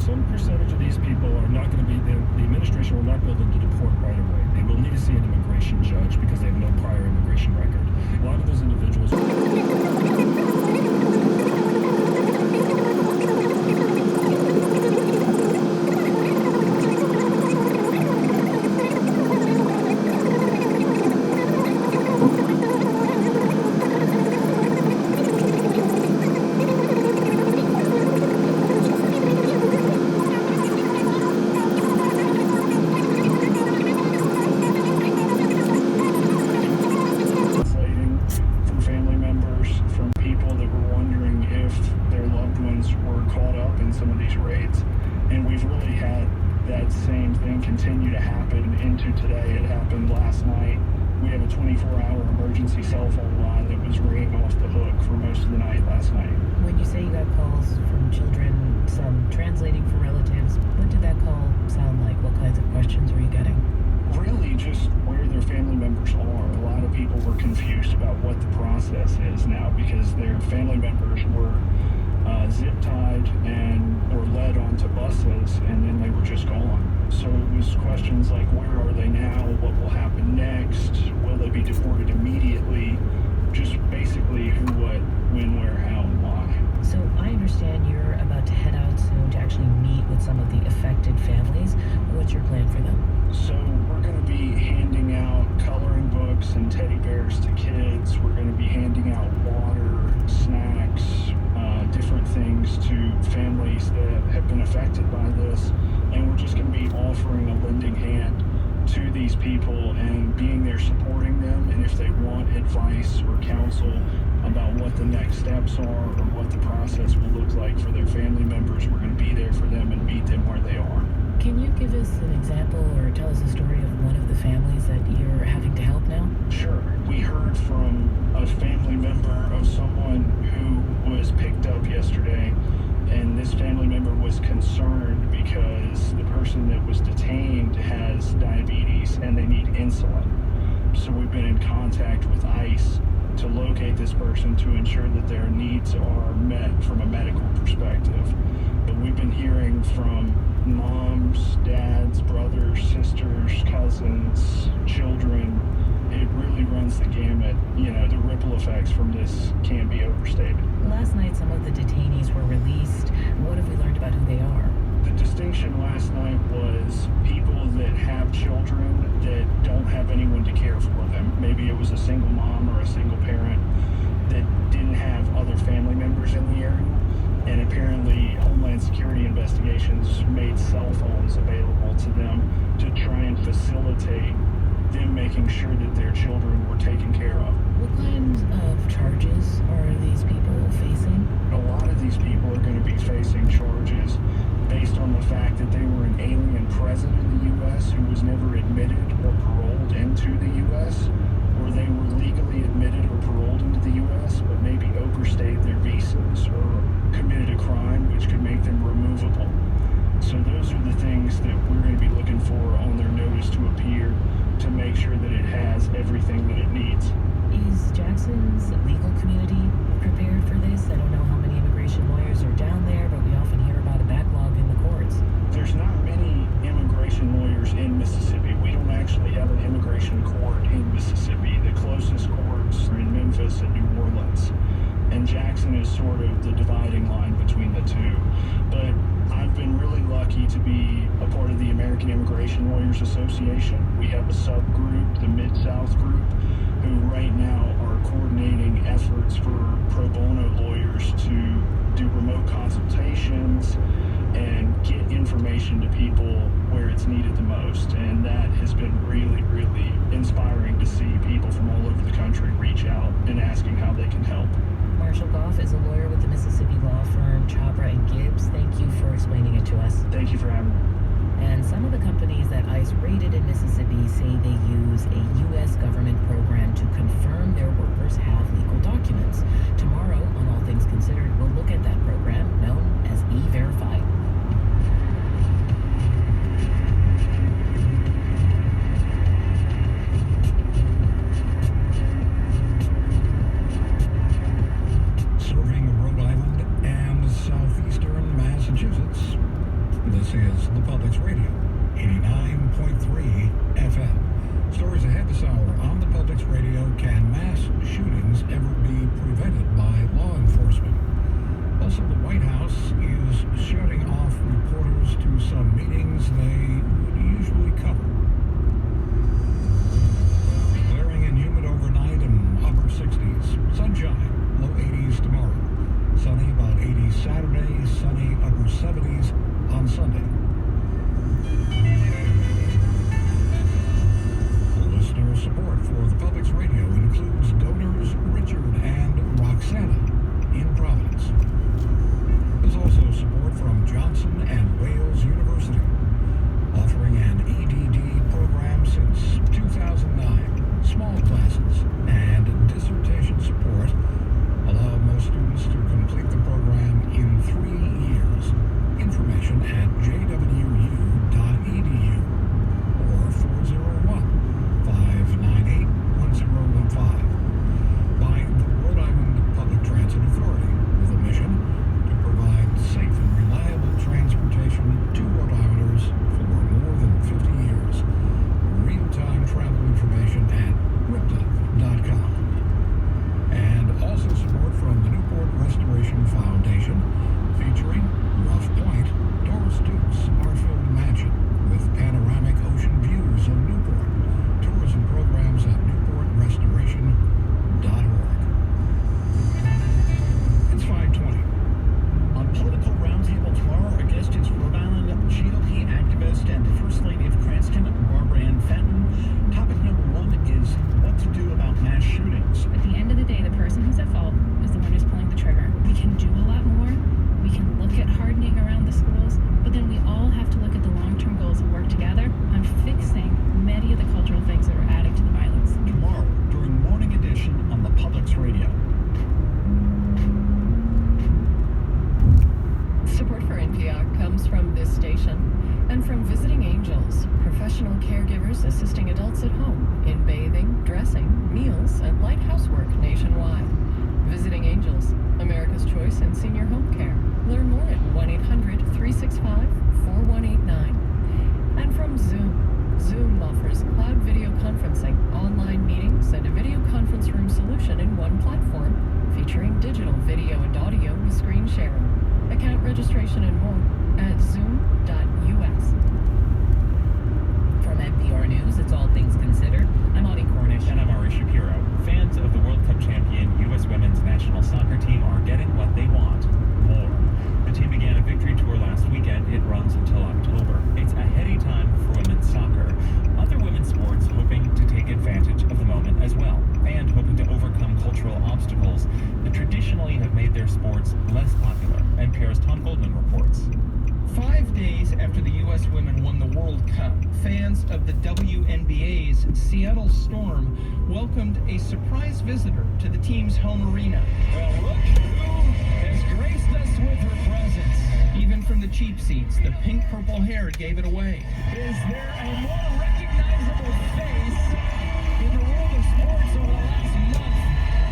some percentage of these people are not going to be, the administration will not be able to deport right away. They will need to see an immigration judge because they have no prior immigration record. A lot of those individuals... some of these raids, and we've really had that same thing continue to happen into today. It happened last night. We have a 24-hour emergency cell phone line that was ringing off the hook for most of the night last night. When you say you got calls from children, some translating for relatives, what did that call sound like? What kinds of questions were you getting? Really just where their family members are. A lot of people were confused about what the process is now because their family members were zip-tied and or led onto buses, and then they were just gone. So it was questions like, where are they now? What will happen next? Will they be deported immediately? Just basically who, what, when, where, how, and why. So I understand you're about to head out soon to actually meet with some of the affected families. What's your plan for them? So we're going to be handing out coloring books and teddy bears to kids. We're going to be handing out water, snacks, different things to families that have been affected by this. And we're just going to be offering a lending hand to these people and being there supporting them. And if they want advice or counsel about what the next steps are or what the process will look like for their family members, we're going to be there for them and meet them where they are. Can you give us an example or tell us a story of one of the families that you're having to help now? Sure. We heard from a family member of someone who was picked up yesterday, and this family member was concerned because the person that was detained has diabetes and they need insulin. So we've been in contact with ICE to locate this person to ensure that their needs are met from a medical perspective. But we've been hearing from moms, dads, brothers, sisters, cousins, children. It really runs the gamut. You know, the ripple effects from this can't be overstated. Last night, some of the detainees were released. What have we learned about who they are? The distinction last night was people that have children that don't have anyone to care for them. Maybe it was a single mom or a single parent that didn't have other family members in the area. And apparently Homeland Security investigations made cell phones available to them to try and facilitate them making sure that their children were taken care of. What kinds of charges are these people facing? A lot of these people are going to be facing charges based on the fact that they were an alien present in the U.S. who was never admitted or paroled into the U.S., or they were legally admitted or paroled into the U.S., but maybe overstayed their visas or committed a crime which could make them removable. So those are the things that we're going to be looking for on their notice to appear to make sure that it has everything that it needs. Is Jackson's legal community prepared for this? I don't know how many immigration lawyers are down there, but we often hear about a backlog in the courts. There's not many immigration lawyers in Mississippi. We don't actually have an immigration court in Mississippi. The closest courts are in Memphis and New Orleans. And Jackson is sort of the dividing line between the two. But I've been really lucky to be a part of the American Immigration Lawyers Association. We have a subgroup, the Mid-South group, who right now are coordinating efforts for pro bono lawyers to do remote consultations and get information to people where it's needed the most. And that has been really, really inspiring to see people from all over the country reach out and asking how they can help. Marshall Goff is a lawyer with the Mississippi law firm Chhabra & Gibbs. Thank you for explaining it to us. Thank you for having me. And some of the companies that ICE raided in Mississippi say they use a U.S. government program to confirm their workers have legal documents. Tomorrow, on All Things Considered, we'll look at that program known as E-Verify. Serving Rhode Island and southeastern Massachusetts. This is the Public's Radio, 89.3 FM. Stories ahead this hour on the Public's Radio. Can mass shootings ever be prevented by law enforcement? Also, the White House is shutting off reporters to some meetings they would usually cover. Glaring and humid overnight and upper 60s. Sunshine, low 80s tomorrow. Sunny, about 80s Saturday. Sunny, upper 70s on Sunday. Listener support for the Public's Radio includes donors Richard and Roxana in Providence. There's also support from Johnson and Wales University, offering an EDD program since 2009. Small classes and dissertation support allow most students to complete the program in 3 years. Information at jwu.edu or 401-598-1015 by the Rhode Island Public Transit Authority with a mission to provide safe and reliable transportation to Rhode Islanders for more than 50 years. Real-time travel information at ripta.com. And also support from the Newport Restoration Foundation, featuring Rough Point, Doris Duke's art-filled mansion with panoramic ocean views of Newport. Tourism programs at newportrestoration.org. It's 5:20. On Political Roundtable tomorrow, our guest is Rhode Island GOP activist and First Lady of Cranston, Barbara Ann Fenton. Topic number 1 is what to do about mass shootings. At the end of the day, the person who's at fault is the one who's pulling the trigger. We can do a lot more. We can look at hardening around the schools, but then we all have to look at the long-term goals and work together on fixing many of the cultural things that are adding to the violence. Tomorrow, during Morning Edition on the Public's Radio. Support for NPR comes from this station and from Visiting Angels, professional caregivers assisting adults at home in bathing, dressing, meals, and light housework nationwide. Visiting Angels, America's choice in senior home care. Learn more at 1-800-365-4189. And from Zoom. Zoom offers cloud video conferencing, online meetings, and a video conference room solution in one platform, featuring digital video and audio with screen sharing. Account registration and more at zoom.us. From NPR News, it's All Things Considered. I'm Audie Cornish. And I'm Ari Shapiro. Fans of the World Cup champion U.S. women's national soccer team are getting what they want: more. The team began a victory tour last weekend. It runs until October. It's a heady time for women's soccer. Other women's sports hoping to take advantage of the moment as well, and hoping to overcome cultural obstacles that traditionally have made their sports less popular. NPR's Tom Goldman reports. 5 days after the U.S. women won the World Cup, fans of the WNBA's Seattle Storm welcomed a surprise visitor to the team's home arena. Well, look who has graced us with her presence. Even from the cheap seats, the pink-purple hair gave it away. Is there a more recognizable face in the world of sports over the last month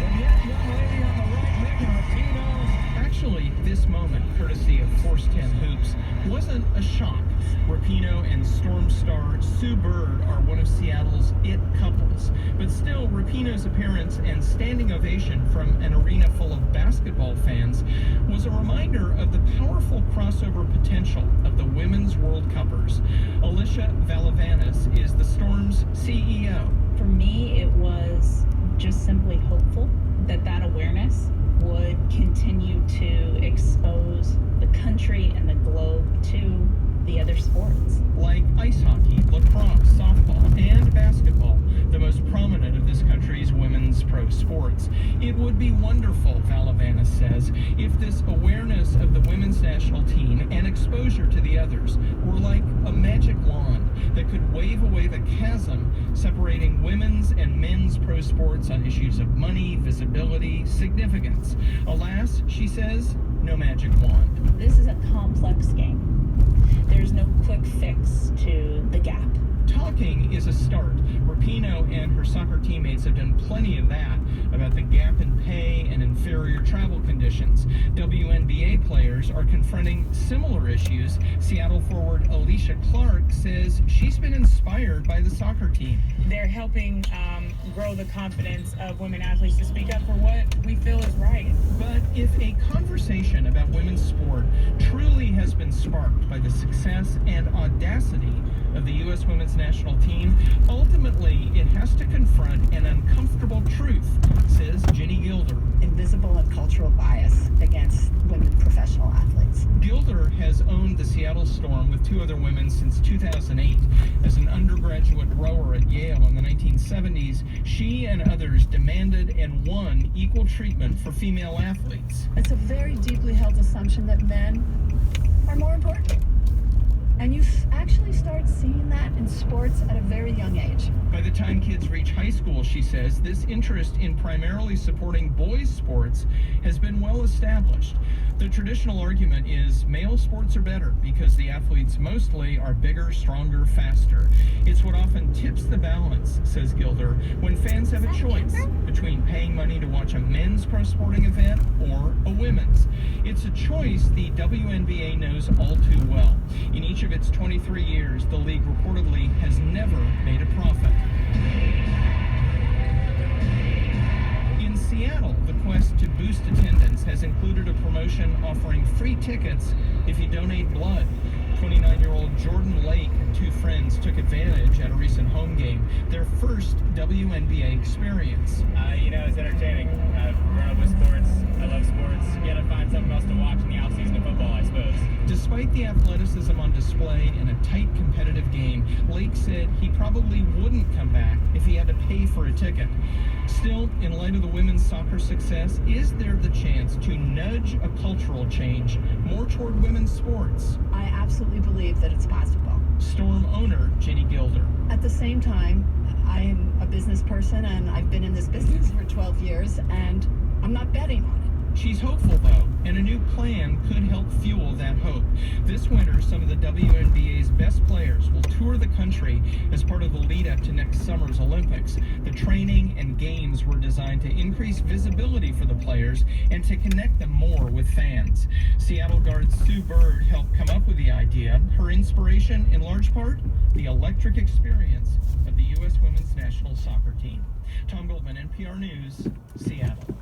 than that young lady on the right, Megan Rapinoe? Actually, this moment, courtesy of Force 10 Hoops, wasn't a shock. Rapinoe and Storm star Sue Bird are one of Seattle's it couples. But still, Rapinoe's appearance and standing ovation from an arena full of basketball fans was a reminder of the powerful crossover potential of the Women's World Cuppers. Alicia Valavanis is the Storm's CEO. For me, it was just simply hopeful that that awareness would continue to expose the country and the globe to the other sports. Like ice hockey, lacrosse, softball, and basketball, the most prominent of this country's women's pro sports. It would be wonderful, Valavanis says, if this awareness of the women's national team and exposure to the others were like a magic wand that could wave away the chasm separating women's and men's pro sports on issues of money, visibility, significance. Alas, she says, no magic wand. This is a complex game. There's no quick fix to the gap. Talking is a start. Rapinoe and her soccer teammates have done plenty of that about the gap in pay and inferior inferior travel conditions. WNBA players are confronting similar issues. Seattle forward Alicia Clark says she's been inspired by the soccer team. They're helping grow the confidence of women athletes to speak up for what we feel is right. But if a conversation about women's sport truly has been sparked by the success and audacity of the U.S. women's national team, ultimately it has to confront an uncomfortable truth, says Jenny Gilder. Invisible and cultural bias against women professional athletes. Gilder has owned the Seattle Storm with two other women since 2008. As an undergraduate rower at Yale in the 1970s, she and others demanded and won equal treatment for female athletes. It's a very deeply held assumption that men are more important. And you actually start seeing that in sports at a very young age. By the time kids reach high school, she says, this interest in primarily supporting boys' sports has been well established. The traditional argument is male sports are better because the athletes mostly are bigger, stronger, faster. It's what often tips the balance, says Gilder, when fans have a choice between paying money to watch a men's pro sporting event or a women's. It's a choice the WNBA knows all too well. In each of its 23 years, the league reportedly has never made a profit. In Seattle, the quest to boost attendance has included a promotion offering free tickets if you donate blood. 29-year-old Jordan Lake and two friends took advantage at a recent home game, their first WNBA experience. It's entertaining. I've grown up with sports. I love sports. You gotta find something else to watch in the off-season of football, I suppose. Despite the athleticism on display in a tight competitive game, Lake said he probably wouldn't come back if he had to pay for a ticket. Still, in light of the women's soccer success, is there the chance to nudge a cultural change more toward women's sports? I absolutely believe that it's possible. Storm owner Jenny Gilder. At the same time, I am a business person and I've been in this business for 12 years and I'm not betting on it. She's hopeful, though, and a new plan could help fuel that hope. This winter, some of the WNBA's best players will tour the country as part of the lead-up to next summer's Olympics. The training and games were designed to increase visibility for the players and to connect them more with fans. Seattle guard Sue Bird helped come up with the idea. Her inspiration, in large part, the electric experience of the U.S. women's national soccer team. Tom Goldman, NPR News, Seattle.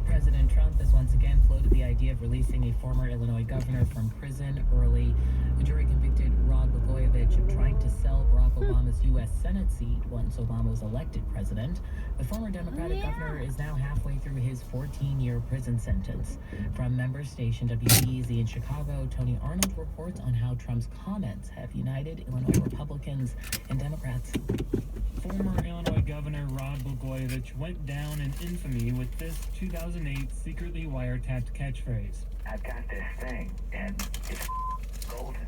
President Trump has once again floated the idea of releasing a former Illinois governor from prison early. A jury convicted Rod Blagojevich of trying to sell Barack Obama's U.S. Senate seat once Obama was elected president. The former Democratic governor is now halfway through his 14-year prison sentence. From member station WBEZ in Chicago, Tony Arnold reports on how Trump's comments have united Illinois Republicans and Democrats. Former Illinois Governor Rod Blagojevich went down in infamy with this 2008 secretly wiretapped catchphrase. I've got this thing, and it's golden,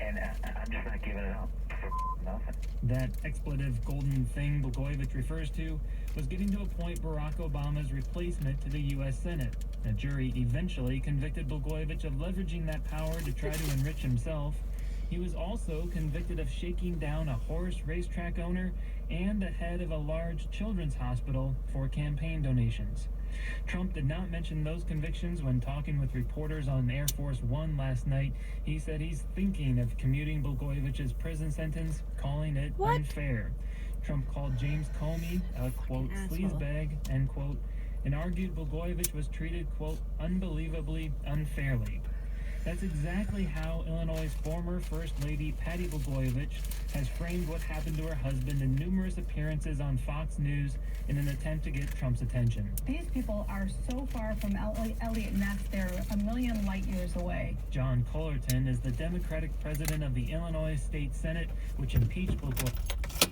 and I'm just not giving it up for nothing. That expletive golden thing Blagojevich refers to was getting to a point Barack Obama's replacement to the U.S. Senate. A jury eventually convicted Blagojevich of leveraging that power to try to enrich himself. He was also convicted of shaking down a horse racetrack owner and the head of a large children's hospital for campaign donations. Trump did not mention those convictions when talking with reporters on Air Force One last night. He said he's thinking of commuting Blagojevich's prison sentence, calling it unfair. Trump called James Comey a, quote, sleazebag, end quote, and argued Blagojevich was treated, quote, unbelievably unfairly. That's exactly how Illinois' former First Lady Patty Blagojevich has framed what happened to her husband in numerous appearances on Fox News in an attempt to get Trump's attention. These people are so far from Elliot Ness, they're a million light years away. John Cullerton is the Democratic president of the Illinois State Senate, which impeached Blagojevich.